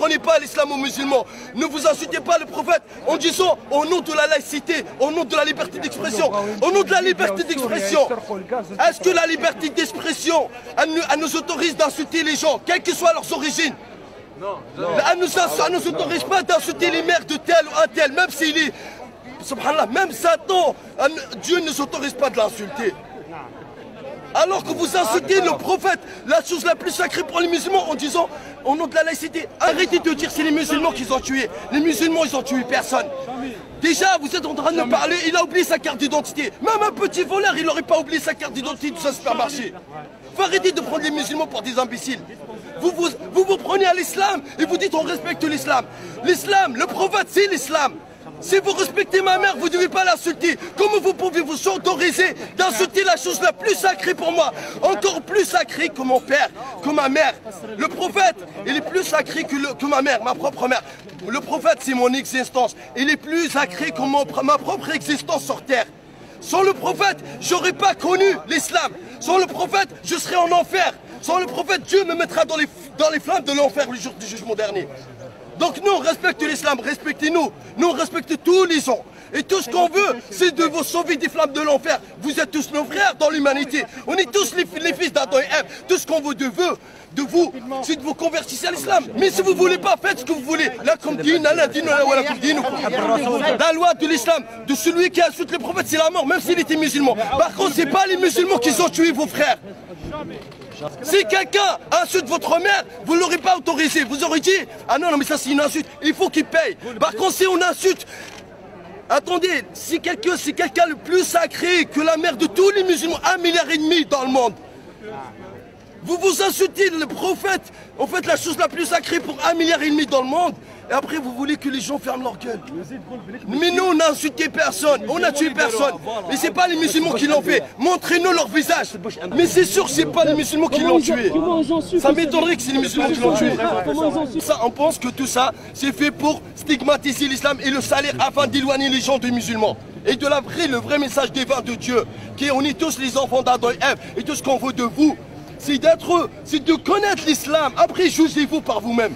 apprenez pas l'islam aux musulmans. Ne vous insultez pas le prophète en disant au nom de la laïcité, au nom de la liberté d'expression. Au nom de la liberté d'expression, est-ce que la liberté d'expression, elle nous autorise d'insulter les gens, quelles que soient leurs origines? Elle ne nous autorise pas d'insulter les mères de tel ou un tel, même s'il est... Subhanallah, même Satan, Dieu ne s'autorise pas de l'insulter. Alors que vous insultez le prophète, la chose la plus sacrée pour les musulmans en disant au nom de la laïcité. Arrêtez de dire que c'est les musulmans qui ont tué. Les musulmans, ils ont tué personne. Déjà, vous êtes en train de me parler, il a oublié sa carte d'identité. Même un petit voleur, il n'aurait pas oublié sa carte d'identité dans un supermarché. Faut arrêter de prendre les musulmans pour des imbéciles. Vous prenez à l'islam et vous dites on respecte l'islam. L'islam, le prophète, c'est l'islam. Si vous respectez ma mère, vous ne devez pas l'insulter. Comment vous pouvez vous autoriser d'insulter la chose la plus sacrée pour moi? Encore plus sacrée que mon père, que ma mère. Le prophète, il est plus sacré que ma mère, ma propre mère. Le prophète, c'est mon existence. Il est plus sacré que ma propre existence sur terre. Sans le prophète, je n'aurais pas connu l'islam. Sans le prophète, je serais en enfer. Sans le prophète, Dieu me mettra dans les flammes de l'enfer le jour du jugement dernier. Donc nous, on respecte l'islam, respectez-nous. Nous, on respecte tous les gens. Et tout ce qu'on veut, c'est de vous sauver des flammes de l'enfer. Vous êtes tous nos frères dans l'humanité. On est tous les fils d'Adam et Ève. Tout ce qu'on veut de vous, c'est de vous convertir à l'islam. Mais si vous ne voulez pas, faites ce que vous voulez. La loi de l'islam, de celui qui insulte le prophète, c'est la mort, même s'il était musulman. Par contre, ce n'est pas les musulmans qui ont tué vos frères. Si quelqu'un insulte votre mère, vous ne l'aurez pas autorisé. Vous aurez dit, ah non, mais ça c'est une insulte, il faut qu'il paye. Par contre, si on insulte, attendez, si quelqu'un le plus sacré que la mère de tous les musulmans, 1,5 milliard dans le monde, vous insultez le prophète, en fait la chose la plus sacrée pour 1,5 milliard dans le monde, et après vous voulez que les gens ferment leur gueule. Mais nous on n'a insulté personne, on n'a tué personne. Et c'est pas les musulmans qui l'ont fait. Montrez-nous leur visage. Mais c'est sûr que c'est pas les musulmans qui l'ont tué. Ça m'étonnerait que c'est les musulmans qui l'ont tué. Ça, on pense que tout ça, c'est fait pour stigmatiser l'islam et le salir afin d'éloigner les gens des musulmans. Et de le vrai message divin de Dieu, qui est on est tous les enfants d'Adam et Ève, et tout ce qu'on veut de vous, c'est de connaître l'islam. Après, jugez-vous par vous-même.